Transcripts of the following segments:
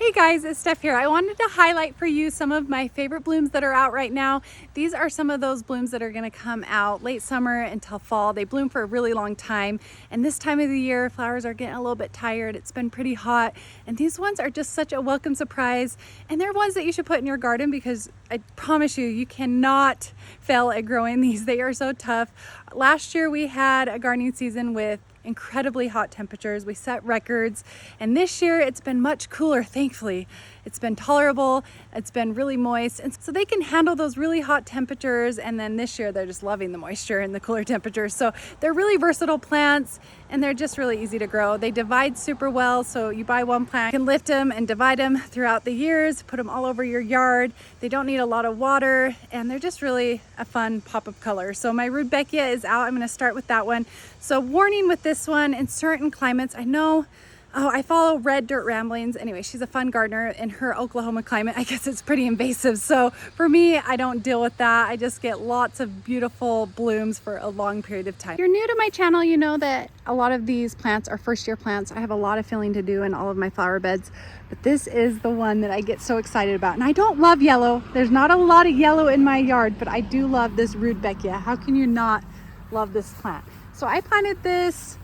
Hey guys, it's Steph here. I wanted to highlight for you some of my favorite blooms that are out right now. These are some of those blooms that are going to come out late summer until fall. They bloom for a really long time, and this time of the year flowers are getting a little bit tired. It's been pretty hot, and these ones are just such a welcome surprise, and they're ones that you should put in your garden because I promise you, you cannot fail at growing these. They are so tough. Last year we had a gardening season with incredibly hot temperatures. We set records, and this year it's been much cooler, thankfully. It's been tolerable, it's been really moist, and so they can handle those really hot temperatures, and then this year they're just loving the moisture and the cooler temperatures. So they're really versatile plants, and they're just really easy to grow. They divide super well, so you buy one plant, you can lift them and divide them throughout the years, put them all over your yard. They don't need a lot of water, and they're just really a fun pop-up color. So my Rudbeckia is out. I'm going to start with that one. So warning with this one, in certain climates, I know, I follow Red Dirt Ramblings. Anyway, she's a fun gardener. In her Oklahoma climate, I guess it's pretty invasive. So for me, I don't deal with that. I just get lots of beautiful blooms for a long period of time. If you're new to my channel, you know that a lot of these plants are first year plants. I have a lot of filling to do in all of my flower beds, but this is the one that I get so excited about. And I don't love yellow. There's not a lot of yellow in my yard, but I do love this Rudbeckia. How can you not love this plant? So I planted this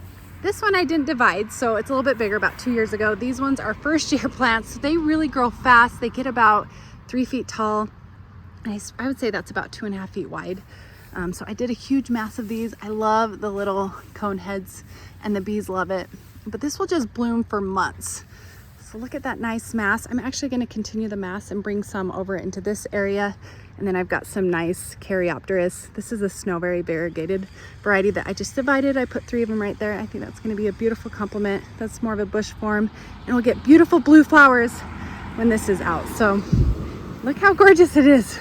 one I didn't divide, so it's a little bit bigger, about 2 years ago. These ones are first year plants. So they really grow fast. They get about 3 feet tall. I would say that's about 2.5 feet wide. So I did a huge mass of these. I love the little cone heads, and the bees love it. But this will just bloom for months. So look at that nice mass. I'm actually going to continue the mass and bring some over into this area. And then I've got some nice Caryopteris. This is a snowberry variegated variety that I just divided. I put 3 of them right there. I think that's going to be a beautiful complement. That's more of a bush form, and we'll get beautiful blue flowers when this is out. So look how gorgeous it is.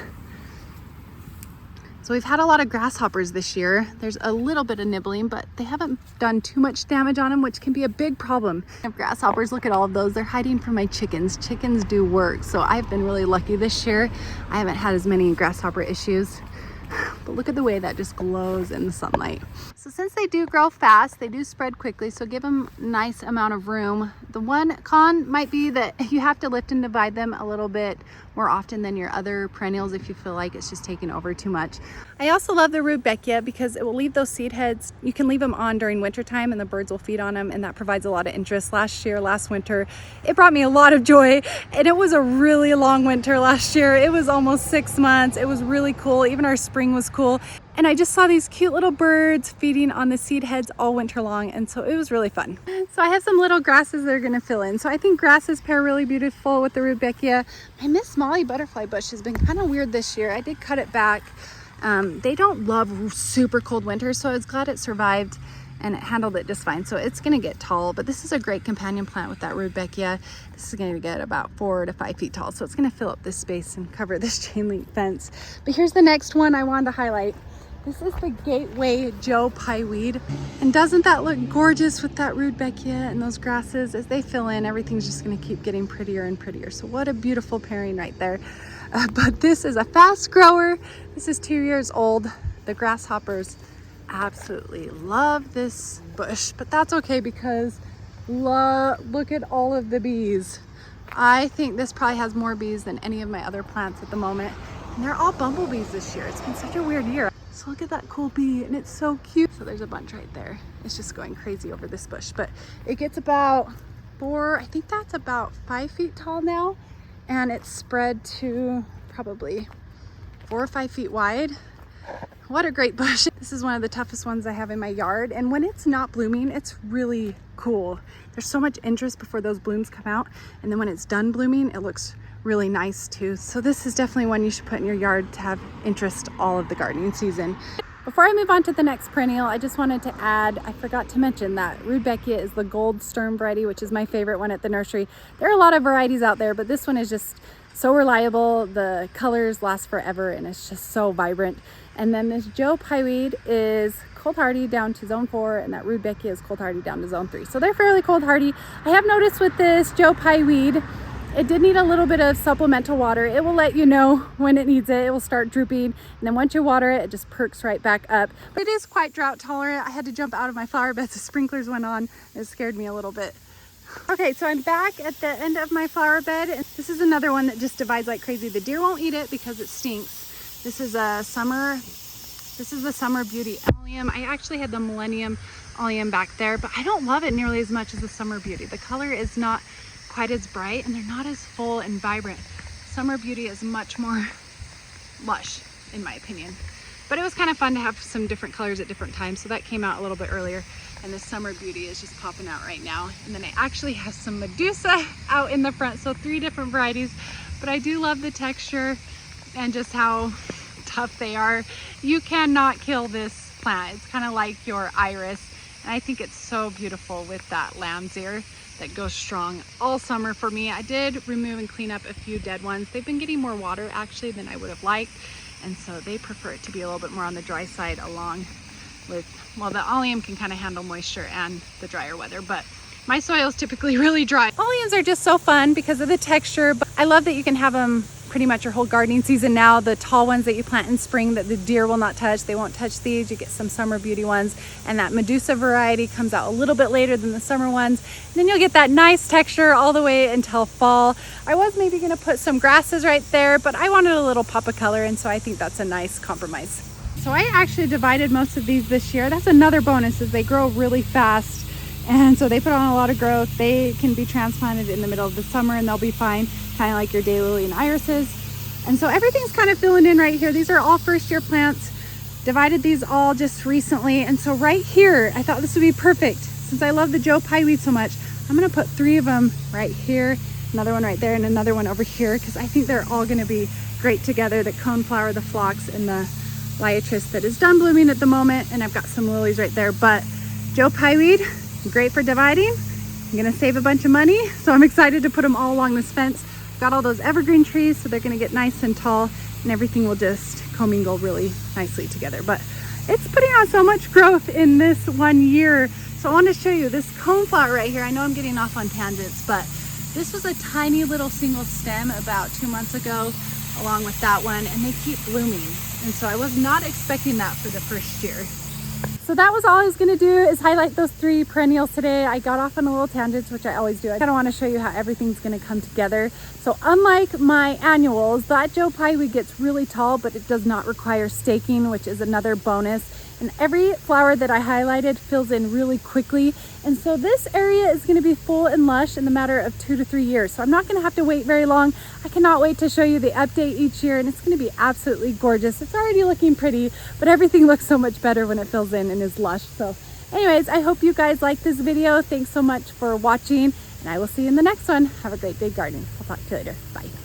So we've had a lot of grasshoppers this year. There's a little bit of nibbling, but they haven't done too much damage on them, which can be a big problem. Grasshoppers, look at all of those. They're hiding from my chickens. Chickens do work. So I've been really lucky this year. I haven't had as many grasshopper issues. But look at the way that just glows in the sunlight. So since they do grow fast, they do spread quickly, so give them a nice amount of room. The one con might be that you have to lift and divide them a little bit more often than your other perennials if you feel like it's just taking over too much. I also love the Rudbeckia because it will leave those seed heads. You can leave them on during winter time and the birds will feed on them, and that provides a lot of interest. Last winter, it brought me a lot of joy, and it was a really long winter last year. It was almost 6 months. It was really cool. Even our spring was cool. And I just saw these cute little birds feeding on the seed heads all winter long, and so it was really fun. So I have some little grasses that are going to fill in. So I think grasses pair really beautiful with the Rudbeckia. My Miss Molly butterfly bush has been kind of weird this year. I did cut it back. They don't love super cold winters, so I was glad it survived and it handled it just fine. So it's going to get tall, but this is a great companion plant with that Rudbeckia. This is going to get about 4 to 5 feet tall, so it's going to fill up this space and cover this chain link fence. But here's the next one I wanted to highlight. This is the Gateway Joe Pieweed. And doesn't that look gorgeous with that Rudbeckia and those grasses? As they fill in, everything's just gonna keep getting prettier and prettier. So what a beautiful pairing right there. But this is a fast grower. This is 2 years old. The grasshoppers absolutely love this bush, but that's okay because look at all of the bees. I think this probably has more bees than any of my other plants at the moment. And they're all bumblebees this year. It's been such a weird year. So look at that cool bee, and it's so cute. So there's a bunch right there. It's just going crazy over this bush, but it gets about 4, I think that's about 5 feet tall now. And it's spread to probably 4 or 5 feet wide. What a great bush. This is one of the toughest ones I have in my yard. And when it's not blooming, it's really cool. There's so much interest before those blooms come out. And then when it's done blooming, it looks really nice too. So this is definitely one you should put in your yard to have interest all of the gardening season. Before I move on to the next perennial, I just wanted to add, I forgot to mention that Rudbeckia is the Gold Sturm variety, which is my favorite one at the nursery. There are a lot of varieties out there, but this one is just so reliable. The colors last forever, and it's just so vibrant. And then this Joe Pieweed is cold hardy down to zone 4, and that Rudbeckia is cold hardy down to zone 3. So they're fairly cold hardy. I have noticed with this Joe Pieweed, it did need a little bit of supplemental water. It will let you know when it needs it. It will start drooping, and then once you water it, it just perks right back up. It is quite drought tolerant. I had to jump out of my flower beds. The sprinklers went on. It scared me a little bit. Okay, so I'm back at the end of my flower bed. This is another one that just divides like crazy. The deer won't eat it because it stinks. This is the Summer Beauty Allium. I actually had the Millennium Allium back there, but I don't love it nearly as much as the Summer Beauty. The color is not quite as bright and they're not as full and vibrant. Summer Beauty is much more lush in my opinion. But it was kind of fun to have some different colors at different times, so that came out a little bit earlier. And the Summer Beauty is just popping out right now. And then I actually have some Medusa out in the front, so 3 different varieties. But I do love the texture and just how tough they are. You cannot kill this plant. It's kind of like your iris. And I think it's so beautiful with that lamb's ear that goes strong all summer for me. I did remove and clean up a few dead ones. They've been getting more water actually than I would have liked. And so they prefer it to be a little bit more on the dry side along with, well, the allium can kind of handle moisture and the drier weather, but my soil is typically really dry. Alliums are just so fun because of the texture, but I love that you can have them pretty much your whole gardening season now. The tall ones that you plant in spring that the deer will not touch, they won't touch these. You get some Summer Beauty ones, and that Medusa variety comes out a little bit later than the summer ones. And then you'll get that nice texture all the way until fall. I was maybe gonna put some grasses right there, but I wanted a little pop of color, and so I think that's a nice compromise. So I actually divided most of these this year. That's another bonus, is they grow really fast. And so they put on a lot of growth. They can be transplanted in the middle of the summer and they'll be fine, kind of like your daylily and irises. And so everything's kind of filling in right here. These are all first year plants. Divided these all just recently. And so right here, I thought this would be perfect. Since I love the Joe Pye weed so much, I'm gonna put 3 of them right here, another one right there, and another one over here, because I think they're all gonna be great together. The coneflower, the phlox, and the liatris that is done blooming at the moment. And I've got some lilies right there, but Joe Pye weed, great for dividing. I'm gonna save a bunch of money, so I'm excited to put them all along this fence. Got all those evergreen trees, so they're gonna get nice and tall, and everything will just commingle really nicely together. But it's putting on so much growth in this 1 year. So I want to show you this coneflower right here. I know I'm getting off on tangents, but this was a tiny little single stem about 2 months ago, along with that one, and they keep blooming. And so I was not expecting that for the first year. So that was all I was gonna do, is highlight those 3 perennials today. I got off on a little tangents, which I always do. I kind of want to show you how everything's gonna come together. So unlike my annuals, that Joe Pye weed gets really tall, but it does not require staking, which is another bonus. And every flower that I highlighted fills in really quickly. And so this area is gonna be full and lush in the matter of 2 to 3 years. So I'm not gonna have to wait very long. I cannot wait to show you the update each year, and it's gonna be absolutely gorgeous. It's already looking pretty, but everything looks so much better when it fills in and is lush. So anyways, I hope you guys like this video. Thanks so much for watching, and I will see you in the next one. Have a great day gardening. I'll talk to you later. Bye.